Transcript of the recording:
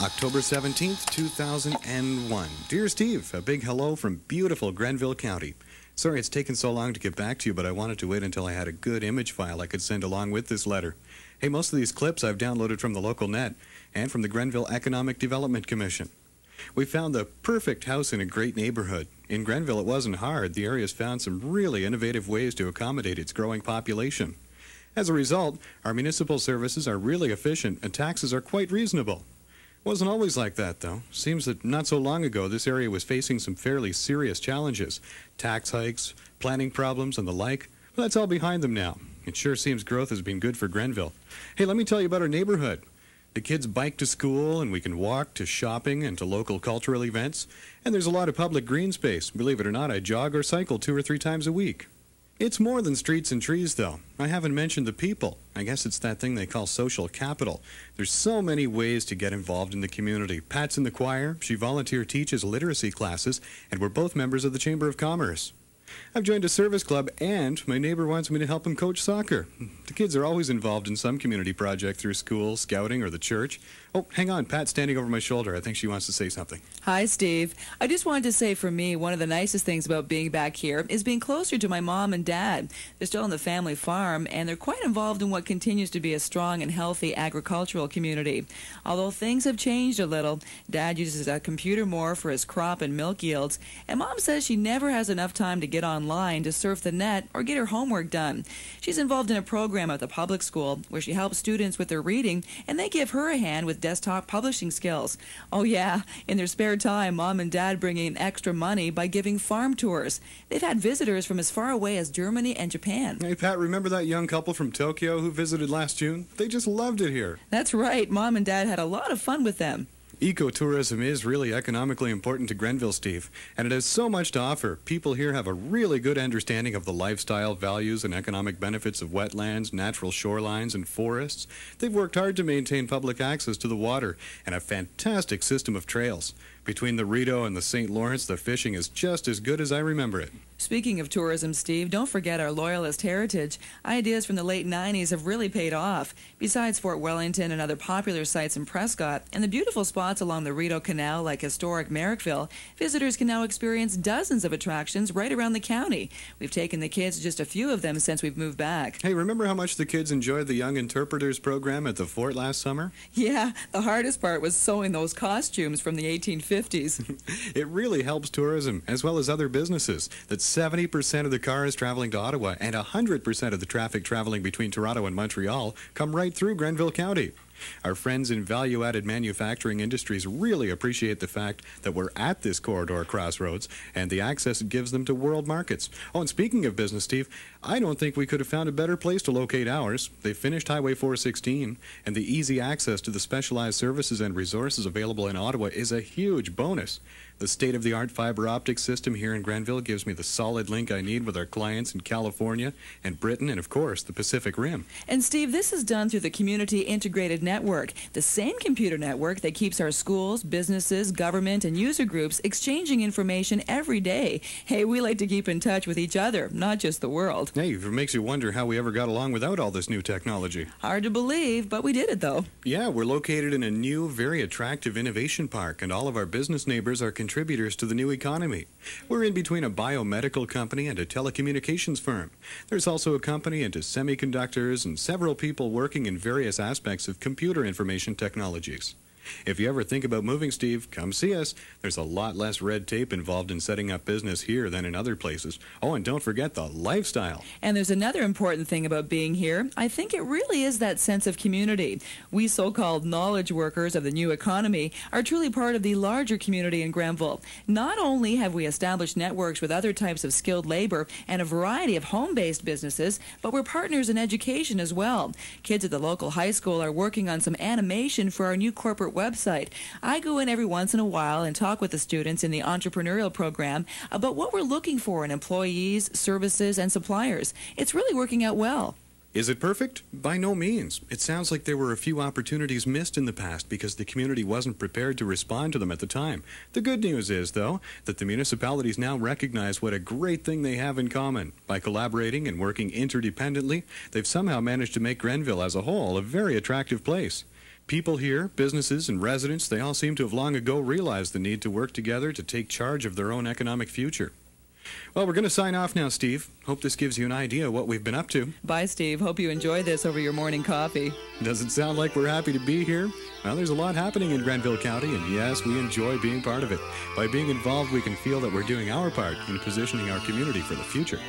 October 17th, 2001. Dear Steve, a big hello from beautiful Grenville County. Sorry it's taken so long to get back to you, but I wanted to wait until I had a good image file I could send along with this letter. Hey, most of these clips I've downloaded from the local net and from the Grenville Economic Development Commission. We found the perfect house in a great neighborhood. In Grenville, it wasn't hard. The area's found some really innovative ways to accommodate its growing population. As a result, our municipal services are really efficient and taxes are quite reasonable. Wasn't always like that, though. Seems that not so long ago, this area was facing some fairly serious challenges. Tax hikes, planning problems, and the like. Well, that's all behind them now. It sure seems growth has been good for Grenville. Hey, let me tell you about our neighborhood. The kids bike to school, and we can walk to shopping and to local cultural events. And there's a lot of public green space. Believe it or not, I jog or cycle 2 or 3 times a week. It's more than streets and trees, though. I haven't mentioned the people. I guess it's that thing they call social capital. There's so many ways to get involved in the community. Pat's in the choir, she volunteer teaches literacy classes, and we're both members of the Chamber of Commerce. I've joined a service club, and my neighbor wants me to help him coach soccer. The kids are always involved in some community project through school, scouting, or the church. Oh, hang on, Pat's standing over my shoulder. I think she wants to say something. Hi, Steve. I just wanted to say for me, one of the nicest things about being back here is being closer to my mom and dad. They're still on the family farm, and they're quite involved in what continues to be a strong and healthy agricultural community. Although things have changed a little, Dad uses a computer more for his crop and milk yields, and Mom says she never has enough time to get online to surf the net or get her homework done. She's involved in a program at the public school where she helps students with their reading, and they give her a hand with desktop publishing skills. Oh yeah, in their spare time, Mom and Dad bring in extra money by giving farm tours. They've had visitors from as far away as Germany and Japan. Hey, Pat, remember that young couple from Tokyo who visited last June? They just loved it here. That's right. Mom and Dad had a lot of fun with them. Ecotourism is really economically important to Grenville, Steve, and it has so much to offer. People here have a really good understanding of the lifestyle, values, and economic benefits of wetlands, natural shorelines, and forests. They've worked hard to maintain public access to the water and a fantastic system of trails. Between the Rideau and the St. Lawrence, the fishing is just as good as I remember it. Speaking of tourism, Steve, don't forget our Loyalist heritage. Ideas from the late 90s have really paid off. Besides Fort Wellington and other popular sites in Prescott, and the beautiful spots along the Rideau Canal like historic Merrickville, visitors can now experience dozens of attractions right around the county. We've taken the kids to just a few of them since we've moved back. Hey, remember how much the kids enjoyed the Young Interpreters program at the fort last summer? Yeah, the hardest part was sewing those costumes from the 1850s. It really helps tourism, as well as other businesses. That's 70% of the cars traveling to Ottawa and 100% of the traffic traveling between Toronto and Montreal come right through Grenville County. Our friends in value-added manufacturing industries really appreciate the fact that we're at this corridor crossroads and the access it gives them to world markets. Oh, and speaking of business, Steve, I don't think we could have found a better place to locate ours. They've finished Highway 416, and the easy access to the specialized services and resources available in Ottawa is a huge bonus. The state-of-the-art fiber optic system here in Grenville gives me the solid link I need with our clients in California and Britain and, of course, the Pacific Rim. And, Steve, this is done through the Community Integrated Network, the same computer network that keeps our schools, businesses, government, and user groups exchanging information every day. Hey, we like to keep in touch with each other, not just the world. Hey, it makes you wonder how we ever got along without all this new technology. Hard to believe, but we did it, though. Yeah, we're located in a new, very attractive innovation park, and all of our business neighbors are contributors to the new economy. We're in between a biomedical company and a telecommunications firm. There's also a company into semiconductors and several people working in various aspects of computer information technologies. If you ever think about moving, Steve, come see us. There's a lot less red tape involved in setting up business here than in other places. Oh, and don't forget the lifestyle. And there's another important thing about being here. I think it really is that sense of community. We so-called knowledge workers of the new economy are truly part of the larger community in Grenville. Not only have we established networks with other types of skilled labor and a variety of home-based businesses, but we're partners in education as well. Kids at the local high school are working on some animation for our new corporate website. I go in every once in a while and talk with the students in the entrepreneurial program about what we're looking for in employees, services, and suppliers. It's really working out well. Is it perfect? By no means. It sounds like there were a few opportunities missed in the past because the community wasn't prepared to respond to them at the time. The good news is, though, that the municipalities now recognize what a great thing they have in common. By collaborating and working interdependently, they've somehow managed to make Grenville as a whole a very attractive place. People here, businesses, and residents, they all seem to have long ago realized the need to work together to take charge of their own economic future. Well, we're going to sign off now, Steve. Hope this gives you an idea of what we've been up to. Bye, Steve. Hope you enjoy this over your morning coffee. Does it sound like we're happy to be here? Well, there's a lot happening in Grenville County, and yes, we enjoy being part of it. By being involved, we can feel that we're doing our part in positioning our community for the future.